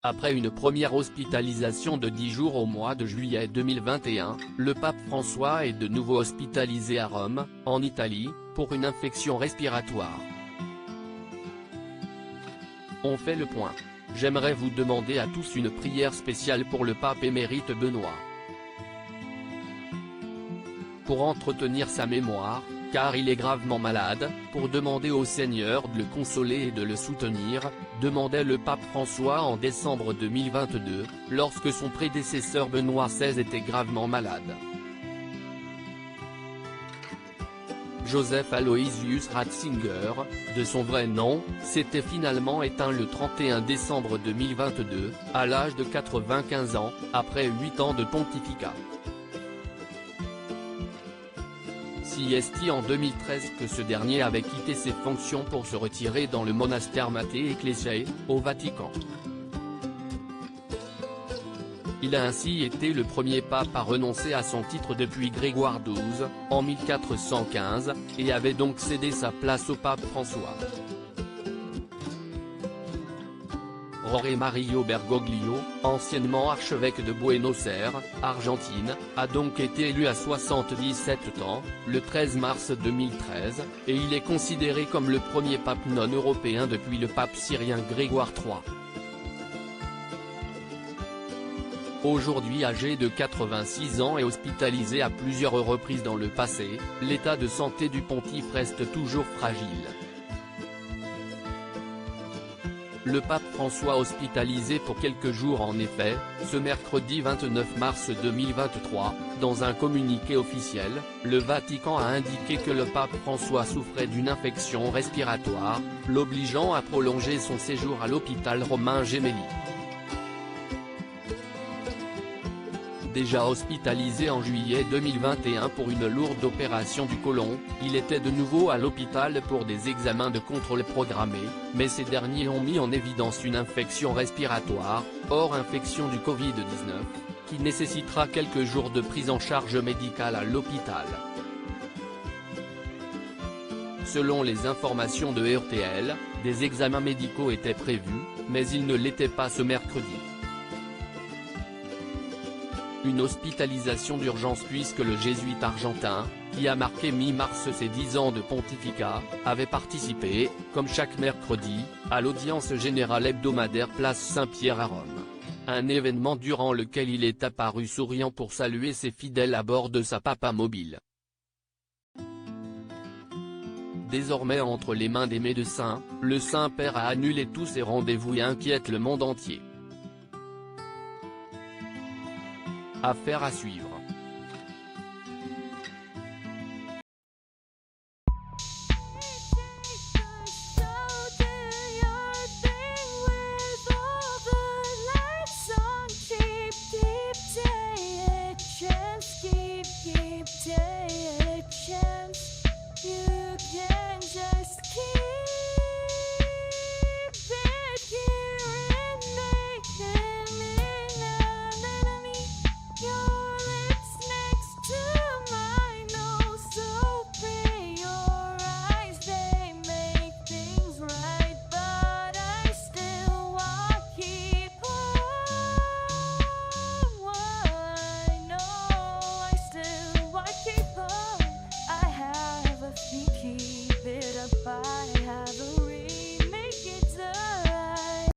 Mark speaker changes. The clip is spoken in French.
Speaker 1: Après une première hospitalisation de 10 jours au mois de juillet 2021, le pape François est de nouveau hospitalisé à Rome, en Italie, pour une infection respiratoire. On fait le point. J'aimerais vous demander à tous une prière spéciale pour le pape émérite Benoît. Pour entretenir sa mémoire, car il est gravement malade, pour demander au Seigneur de le consoler et de le soutenir, demandait le pape François en décembre 2022, lorsque son prédécesseur Benoît XVI était gravement malade. Joseph Aloysius Ratzinger, de son vrai nom, s'était finalement éteint le 31 décembre 2022, à l'âge de 95 ans, après 8 ans de pontificat. Si est en 2013 que ce dernier avait quitté ses fonctions pour se retirer dans le monastère Mater Ecclesiae, au Vatican. Il a ainsi été le premier pape à renoncer à son titre depuis Grégoire XII, en 1415, et avait donc cédé sa place au pape François. Jorge Mario Bergoglio, anciennement archevêque de Buenos Aires, Argentine, a donc été élu à 77 ans, le 13 mars 2013, et il est considéré comme le premier pape non-européen depuis le pape syrien Grégoire III. Aujourd'hui âgé de 86 ans et hospitalisé à plusieurs reprises dans le passé, l'état de santé du pontife reste toujours fragile. Le pape François hospitalisé pour quelques jours en effet, ce mercredi 29 mars 2023, dans un communiqué officiel, le Vatican a indiqué que le pape François souffrait d'une infection respiratoire, l'obligeant à prolonger son séjour à l'hôpital Romain Gemelli. Déjà hospitalisé en juillet 2021 pour une lourde opération du côlon, il était de nouveau à l'hôpital pour des examens de contrôle programmés, mais ces derniers ont mis en évidence une infection respiratoire, hors infection du Covid-19, qui nécessitera quelques jours de prise en charge médicale à l'hôpital. Selon les informations de RTL, des examens médicaux étaient prévus, mais ils ne l'étaient pas ce mercredi. Une hospitalisation d'urgence puisque le jésuite argentin, qui a marqué mi-mars ses 10 ans de pontificat, avait participé, comme chaque mercredi, à l'audience générale hebdomadaire place Saint-Pierre à Rome. Un événement durant lequel il est apparu souriant pour saluer ses fidèles à bord de sa papa mobile. Désormais entre les mains des médecins, le Saint-Père a annulé tous ses rendez-vous et inquiète le monde entier. Affaire à suivre.